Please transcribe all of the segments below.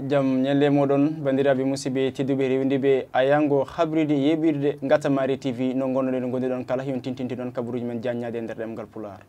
jam ñelle moɗon bandiraɓe musidɓe tedduɓe rewdiɓe ayango habride yeɓirde Gatamari TV no gonnoɗen gondiɗon kala yon tintinti ɗon kabaruji men jaññade e nder ɗemgal Pulaar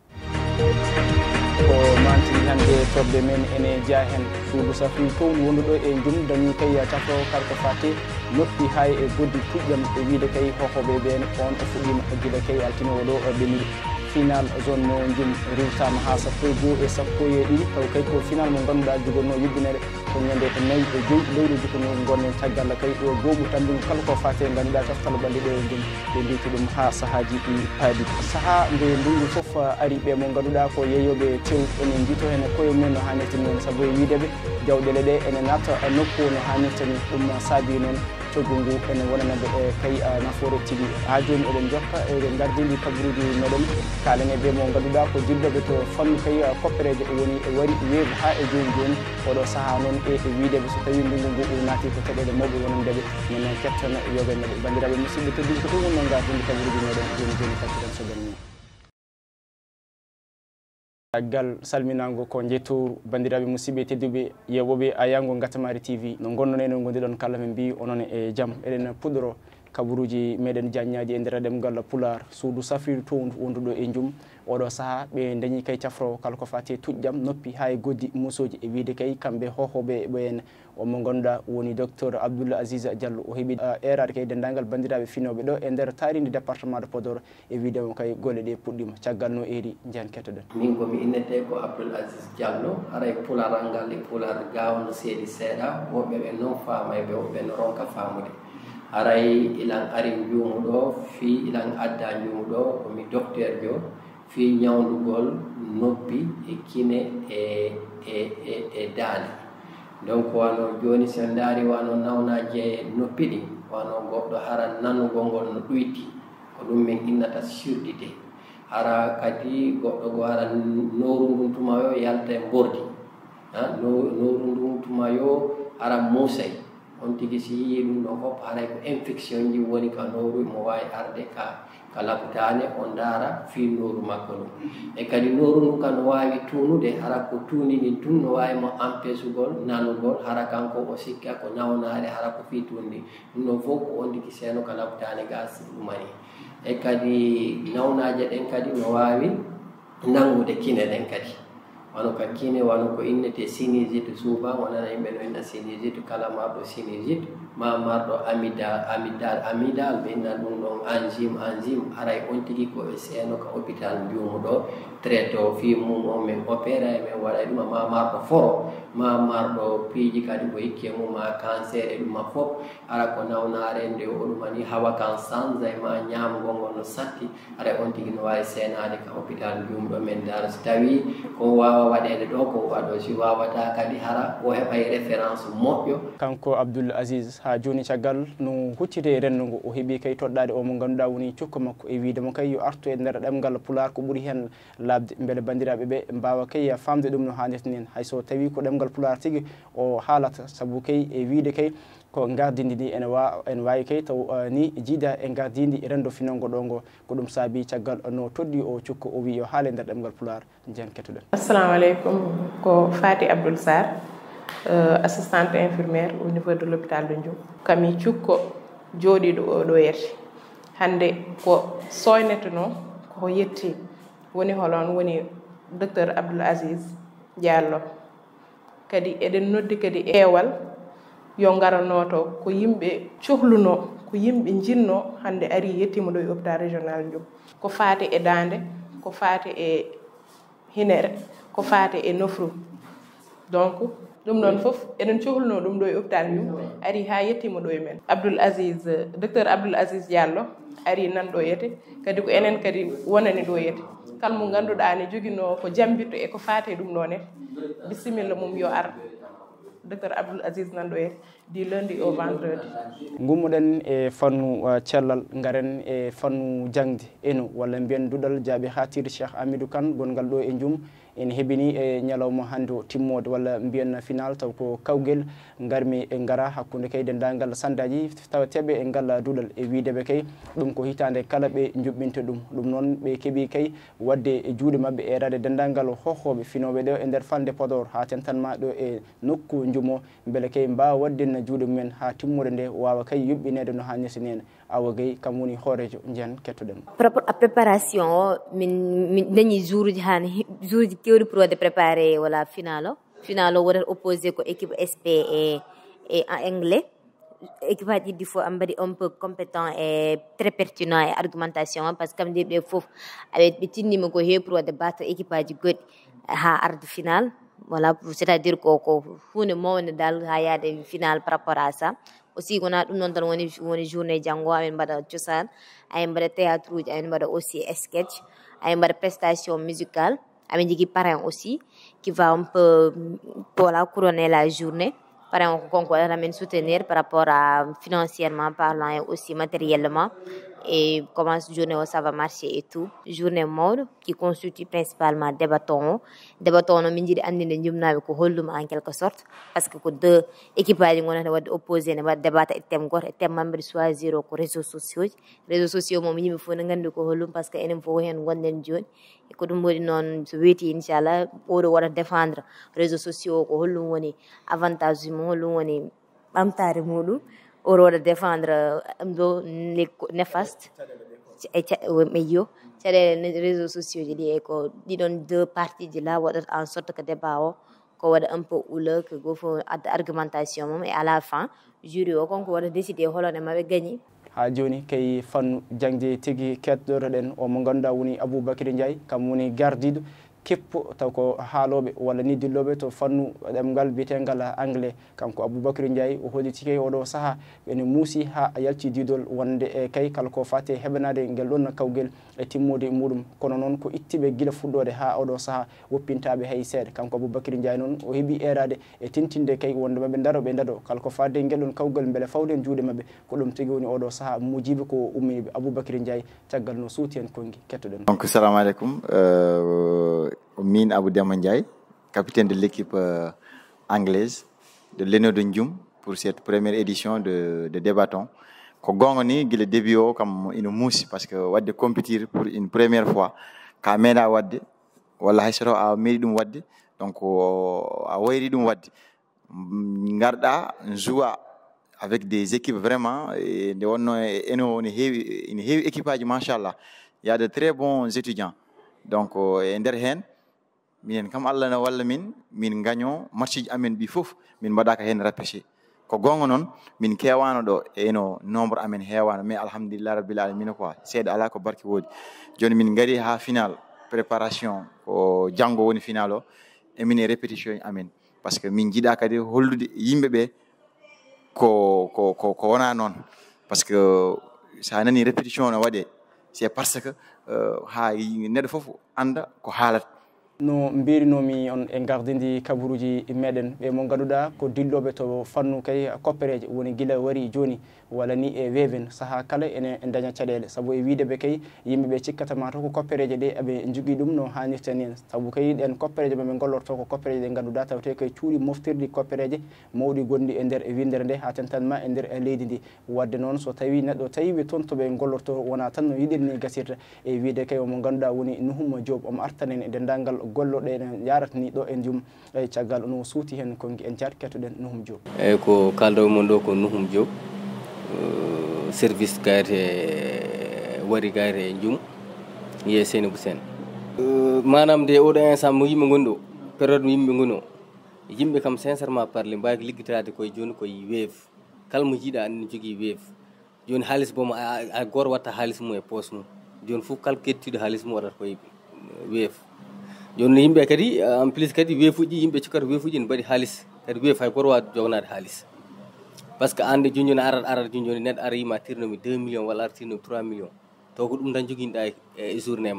ko mantini hande toɓɓe men ene jeeya hen suudu safri town wonduɗo e jum dañi kay tafo kalko fate noppi hay e goddi puƴƴam e wiide kay hohoɓe ɓen on o fuɗɗima guila kay altinowo ɗo ɓeniri final zone no jum riwtama ha sappo e goho e sappo e ɗiɗi taw kay ko final mo ganduɗa jogonno yubbinere ko ñande ko nayi e joyi lewruji ko gonnen caggal kay ɗo gooɓu tambin kala ko fate ganduɗa taftalo ɓalli ɗo e jum ɓe mbiti ɗum ha sahaji ɗi paadi saaha nde ndungu foof ari ɓe mo ganduɗa ko yeeyoɓe tew enen jito hen koye men no hannirta noon saabu e wideɓe jawɗele ɗe ene natta nokku no hannirta ni ɗum saabi noon coggu ngu ene wonanaɓe e kay nafoore tigui ha joni eɗen jokka eɗen gardini kabaruji meɗen kalen e ɓe mo ganduɗa ko jiddoɓe to fannu kay koppereje woni wari weebu ha e joni joni oɗo saaha noon e wideɓe so tawi ndungu ngu naati ko taɗele mawɓe wonandeɓe minen kettana yoɓe meɗe bandiraɓe musidɓe tedduɓe ko ɗum wonno gardini kabaruji meɗen joni joni kattiɗen so ɓenni gal salminago ko jettoru bandiraɓe musidɓe tedduɓe yewoɓe ayango Gatamari TV no gonnon enen gondiɗon kala men mbi onon e jaam eɗen puɗɗoro kabaruji meɗen jaññaji e nder ɗemgal Pulaar suudu safridu towndu wonduɗo e jum oɗo saaha ɓe dañi kay cafro kala ko fati tuƴƴam noppi ha e goddi musoji e wiide kay kamɓe hohoɓe ɓen omo ganduɗa woni docteur Abdoul Aziz Diallo o heeɓi erade kay dendagal bandiraɓe finoɓe ɗo e nder tarinde département de Podor e wiidemo kay golle ɗe puɗɗima caggal no eri jen kettoɗen min komi innete ko Abdoul Aziz Diallo haray pularal ngal e pular gawno seeɗi seeɗa woɓɓe ɓe noon famayɓe woɓɓe no ronka famude haray ilan ari jumuɗo fi ilan adda jumuɗo komi docteur jo fi ñawdugol noppi e kine e daande donc wano joni sen daari wano nawnaje noppi ɗi wano goɗɗo hara nanugol ngol no ɗuyti ko ɗum min innata surdité hara kadi goɗɗo go hara noru ndun tuma yo yalta e mbordi noru ndun tuma yo hara muusay on tigi si yii ɗum ɗo fof haray ko infection ji woni ka noru mo wawi arde ka labtane o ndaara fi noru makko ɗum e kadi noru ndu ka no wawi tunude hara ko tunini tun no wawi mo empesugol nanugol hara kanko o sikka ko nawnare hara ko fi tundi ɗum ɗon fof ko on tigi seeno ka labtane gas ɗumani e kadi nawnaje ɗen kadi no wawi nangude kine ɗen kadi wano ka kine wano ko innete sinusite souvent wonana yimɓe no inna sinusite kala marɗo sinusite ma marɗo amidal ɓe inna ɗum ɗon enzyme haray on tigi ko e seeno ka hôpital jumuɗo traité o fi mum on min opéra e min waɗa ɗuma ma marɗo foro ma marɗo piiji kadi ko hikke muma cancer e ɗuma fof hara ko nawnare nde o ɗumani hawa kan sanza e ma ñamgol ngol no satti haray on tigi no wawi seenade ka hôpital jumuɗo men dara so tawi ko wawa waɗede ɗo ko waɗo si wawata kadi hara o heɓay référence moƴƴo kanko Abdoul Aziz ha joni caggal no huccite e rendugo o heeɓi kay toɗɗade o mo ganduɗa woni cokka makko e wiidemo kay yo artu e nder ɗemgal Pulaar ko ɓuuri hen labde beele bandiraɓe ɓe mbawa kay famde ɗum no hannirta ni hayso tawi ko ɗemgal Pulaar tigui o haalata saabu kay e wiide kay ko gardidi ndi ene wawi kay taw ni jiida e gardidi rendo finongo ɗo ngo ko ɗum saabi caggal no toɗɗi o cukka o wi yo haale nder ɗemgal Pulaar jen kettoɗen. Assalamu aleykum ko Fati Abdoul Sarr assistante infirmière au niveau de l'hôpital de Ndioum kami cukko jooɗiɗo oɗo yete hande ko soynete no ko yetti woni holon woni docteur Abdoul Aziz Diallo kadi eɗen noddi kadi eewal yo garanoto ko yimɓe cohluno ko yimɓe jinno hande ari yettimo ɗo e hôpital régional Ndioum ko faati e dande ko faati e hinere ko faati e nofru donc ɗum noon fof eɗen cohluno ɗum ɗo e hôpital Ndioum ari ha yettimo ɗo e men docteur Abdoul Aziz Diallo ari nan ɗo yete kadi ko enen kadi wonani ɗo yete kala mo ganduɗa ne joguino ko jambitto e ko faate ɗum ɗo ne bisimilla mum yo ar docteur Abdoul Aziz nan ɗo yete du lundi au vendredi. Gummuɗen e fannu cellal ngaren e fannu jangde eno walla mbiyen dudal jaabi hatir Cheikh Amidou Kane gongal ɗo e Djoum en heɓini e ñalawma hande o timmode walla mbiyen final taw ko kawguel garmi e ngara hakkude kay dendagal sandaji tawateɓe e ngal dudal e wideɓe kay ɗum ko hitande kala ɓe juɓɓinte ɗum noon ɓe keeɓi kay wadde e juuɗe mabɓe e rade dendagal hohoɓe finoɓe ɗo e nder falde Podor ha tentanma ɗo e nokku Djoum beele kay mbawa waddena juuɗe mumen ha timmude nde wawa kay yuɓɓinede no hannirta ni Awa Gueye kam woni hoorejo jen kettoɗen a préparation min dañi jour ji kewɗi pour wadde préparé wala final o wodat opposé ko équipe SP et en anglais équipe aji ɗi fof mbaɗi un peu compétent et très pertinent e argumentation par ce que kam ɓe fof ɓe tinnima ko heewi pour wadde battre équipe aji goɗɗi ha arde final voilà c'est à dire ko hunde mawde dal ha yaade final par rapport à ça aussi wona ɗum noon tan woni journée janggo amin mbaɗa cosan amin mbaɗa théâtre uji amin mbaɗa aussi sketch amin mbaɗa prestation musicale amin jogui parrain aussi qui va un peu voilà couronner la journée parrain o ko konko waɗata min soutenir par rapport à financièrement parlant et aussi matériellement et comment journée ça va marcher et tout journée mode qui constitue principalement débatton o min jiiɗi andinde jumnaɓe ko holluma en quelque sorte parce que ko deux équipe aji gonata wadde opposé ne waɗa débat e thème goto e thème mamɓe choisir ko réseaux sociaux moom yimɓe fof ne gandi ko hollum par ce que enen fof hen gonɗen joni e ko ɗum waɗi noon so weeti inchallah oɗo waɗa défendre réseaux sociaux ko hollum woni avantage mum hollum woni ɓamtare muɗum oɗo waɗa défendre ɗo néfaste meƴƴo caɗele réseaux sociaux ji ɗi e ko ɗiɗon deux parties ji la waɗata en sorte que débat o ko waɗa un peu houleux que go fof adda argumentation mum et à la fin jury o konko waɗa décidé holone maɓe gagni ha joni kay fannu jangde tigui kettotoɗen o mo ganduɗa woni Aboubacry Ndiaye kam woni gardiɗo keppo taw ko haaloɓe walla ni dilloɓe to fannu ɗemgal biyetengal anglais kanko Aboubacry Ndiaye o holliti kay oɗo saaha ene muusi ha yalti didol wonde e kay kala ko fate heɓanade ngel ɗon kawguel e timmode muɗum kono noon ko ittiɓe guila fuɗɗode ha oɗo saaha woppintaɓe hay seeɗa kanko Aboubacry Ndiaye noon o heeɓi erade e tintinde kay wonde maɓe daɗo kala ko fadde ngel ɗon kawguel beele fawde juuɗe mabɓe ko ɗum tigui woni oɗo saaha mujibe ko umminiɓe Aboubacry Ndiaye caggal no suuti hen kongi kettoɗen donc salamu aleykum min Abou Demba Ndiaye, capitaine de l'équipe anglaise de l'ENO de Djoum pour cette première édition de débatton. Ko gonga ni gila début o kam ina muusi parce que wadde compétir pour une première fois ka meeɗa wadde walla hay soto a meeɗi ɗum wadde donc a wayri ɗum wadde garɗa joua avec des équipes vraiment nde wonno eno ene heewi équipe aji machallah il y a de très bons étudiants donc e nder hen minen kam Allah na walla min gagnon match ji amen bi fof min mbaɗaka hen repêché ko gonga noon min kewano ɗo eno nombre amen heewano mais alhamdulillah rabbil alamin quoi seeɗa ala ko barki woodi joni min gari ha final préparation ko janggo woni final o emin e répétition amen parce que min jiiɗa kadi hollude yimɓeɓe ko wona noon parce que sa nani répétition no waɗe c'est parce que ha neɗɗo fof anda ko haalata no mbirinomi on e gardidi kabaruji meɗen ɓe mo ganduɗa ko dilloɓe to fannu kay koppereje woni guila wari joni walla ni e weven saaha kala ene daña caɗele saabu e wideɓe kay yimɓeɓe cikkatama to ko koppereje ɗe eɓe jogui ɗum no hannirta ni en saabu kay ɗen koppereje ɓe gollorto ko koppereje ɗe ganduɗa tawte koye cuuɗi moftirɗi koppereje mawɗi gonɗi e nder windere nde ha tentanma e nder leydi ndi wadde noon so tawi neɗɗo tawiɓe toon toɓe gollorto wona tan no yiɗirni gasirta e wiide kay omo ganduɗa woni Nuhum Diop omo artanen e dendagal golloɗe ene yaratani ɗo e Djoum e caggal no suuti hen kongi en jaat kettoɗen Nuhum Diop eyyi ko kaldowo mon ɗo ko Nuhum Diop service gayre wari gayre e Djoum wiye Seynabou Sène manam de oɗo instant mo yimɓe goni ɗo période mo yimɓe goni o yimɓe kam sincèrement parlé mbawi ko ligguitade koye joni koye weev kala mo jiiɗa andi ne jogui weev joni haalis bomo a goto watta haalis mum e poche mum joni foof kala kettiɗo haalis mum waɗata koye weev joni yimɓe kadi en plus kadi weefuji yimɓe cikkata weefuji ne mbaɗi haalis kadi weef hay goto wawi jogonade haalis par ce que ande joni joni arat joni joni neɗɗo ara yima tirnomi 2 millions walla ara tirnomi 3 millions taw ko ɗum tan joguinoɗa e journée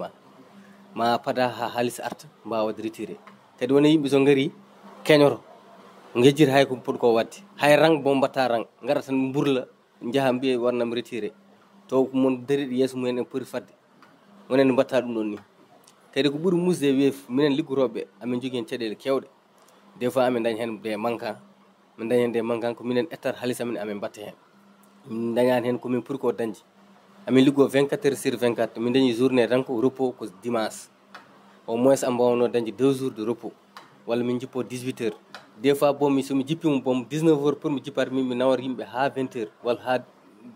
ma pada ha haalis arta mbawa wadde retiré kadi wona yimɓe so gaari keñoto ngejjir hay ko pour ko wadde hay rang bo mbatta rang ngara tan burla jaha mbiye warnam retiré to ko mon dari yeeso mumen en pori fadde wonen mbatta ɗum ɗon ni kadi ko ɓuri musde weef minen liggoroɓe amin jogui hen caɗele kewɗe des fois amin daña hen des manquant min daña hen des manquant ko minen ettat haalis amin amin mbatta hen min dañani hen komin pori ko dañde amin liggo 24 heures sur 24 min dañi journée tan ko repos ko dimanche au moins am mbawno dañde 2 jours de repos walla min jippo 18 heures des fois bomi somi jippimo bom 19 heures pour mi jippade min mi nawar yimɓe ha 20 heures walla ha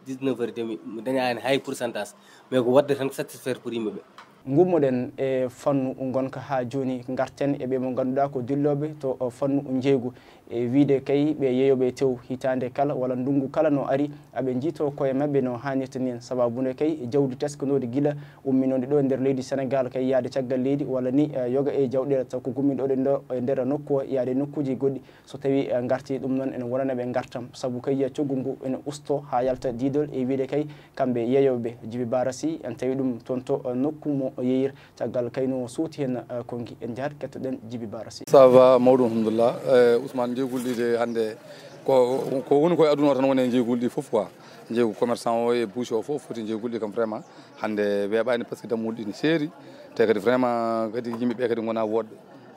19 heures demi mi daña hen hay pourcentage mais ko wadde tan satisfaire pour yimɓeɓe gummoɗen e fannu gonka ha joni garten e ɓe mo ganduɗa ko dilloɓe to fannu jeeygu e wiide kay ɓe yeeyoɓe tew hitande kala walla ndungu kala no ari aɓe jiito koye mabɓe no hannirta ni en sababude kay jawdi teskanodi guila umminode ɗo e nder leydi Sénégal kay yaade caggal leydi walla ni yoga e jawɗele taw ko gummiɗo ɗe ɗo e nder nokku o yaade nokkuji goɗɗi so tawi garti ɗum noon ene wonanaɓe gartam saabu kay coggu ngu ene usto ha yalta didol e wiide kay kamɓe yeeyoɓe Djiby Bara Sy en tawi ɗum toon to nokku mo yeyir caggal kayno suuti hen konki en jahat kettoɗen Djiby Bara Sy. Ça va mawɗum alhamdulillah. Ousmane jeegulɗi de hande ko woni koye aduna o tan woni e jeegulɗi fof quoi jeegu commerçant o e bouche o fof foti jeegulɗi kam vraiment hande weeɓani par ce que dammuɗi ne seeri te kadi vraiment kadi yimɓeɓe kadi gona woɗɓe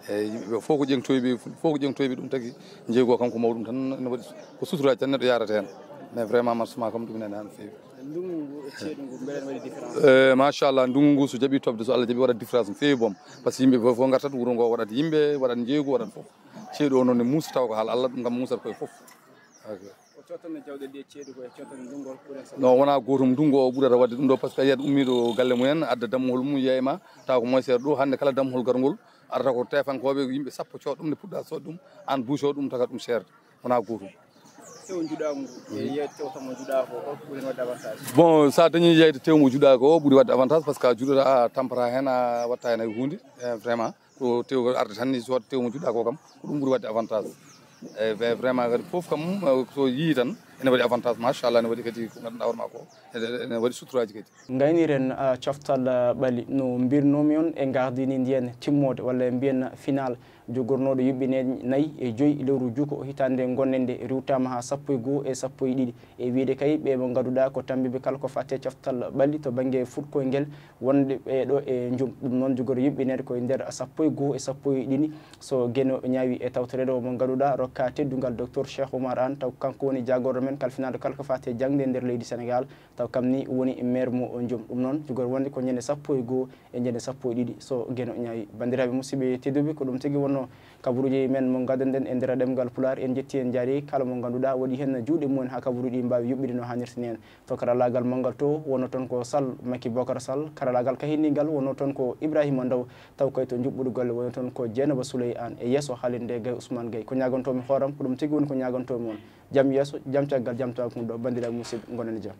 e yimɓeɓe fof ko ƴengtoyɓe ɗum tagui jeegu o kam ko mawɗum tan ne waɗi ko suturaji tan neɗɗo yarata hen mais vraiment marchement kam ɗum nene han fewi machallah ndungu ngu so jaaɓi tobde so Allah jaaɓi waɗat différence no fewi boom par ce que yimɓe fof gartat wuuro ngo waɗat yimɓe waɗat jeeygu waɗat fof ceeɗu o noon ne muusa taw ko haala Allah ɗum kam muusat koye fof non wona gotum ndungu o ɓuurata wadde ɗum ɗo par ce que a yiyat ummiɗo galle mumen adda dammuhol mum yeyma taw ko moy seeɗa ɗo hande kala dammuhol gargol arata ko tefankoɓe yimɓe sappo cood ɗum ne puɗɗa sood ɗum an bouche o ɗum tagat ɗum seerde wona gotum bon sa dañi yeyde tew mo juɗa ko ɓuuri wadde avantage par ce que a juɗata a tampata hen a watta hen hay hunde vraiment ko tew arde tan ni so tew mo juɗa ko kam ko ɗum ɓuuri wadde avantage e vraiment kadi foof kam so yii tan ene waɗi avantage machallah ene waɗi kadi ko ganduɗa hoorema ko ene waɗi suturaji kadi gayniren coftal ɓaali no mbirnomi on e gardini ndiyen timmode walla mbiyen final jogornoɗo yuɓɓine 4 e 5 lewru juuko hitande gonnede rewtama ha 12 e 12 e wiide kay ɓe mo ganduɗa ko tambiɓe kala ko fatte coftal ɓalli to banggue futkoyguel wonde ɓeɗo e jum ɗum noon jogori yuɓɓinede koye nder 12 e 12 so gueno ñaawi e tawtorede o mo ganduɗa rokka teddugal docteur Cheikh Oumar Anne taw kanko woni jagorɗo men kalfinade kala ko fatte jangde e nder leydi Sénégal taw kam ni woni maire mo jum ɗum noon jogori wonde ko ñande 12 e ñande 12 so gueno ñaawi bandiraɓe musidɓe tedduɓe ko ɗum tigui wonno kabaruji men mo gaddanɗen e nder ɗemgal Pulaar en jetti en jaari kala mo ganduɗa waɗi hen juuɗe mumen ha kabaruji mbawi yuɓɓide no hannirtani en to karallagal manggal to wonno toon ko Sall Maky Bocar Sall karallagal kahinnigal wonno toon ko Ibrahima Ndaw taw koy to juɓɓude golle wonno toon ko Dieynaba Souley Anne e yesso haalirde Gaye Ousmane Gaye ko ñagontomi hooram ko ɗum tigui woni ko ñagontomi on jaam yesso jaam caggal jaam tawa ɗo bandiraɓe musidɓe gonen e jaam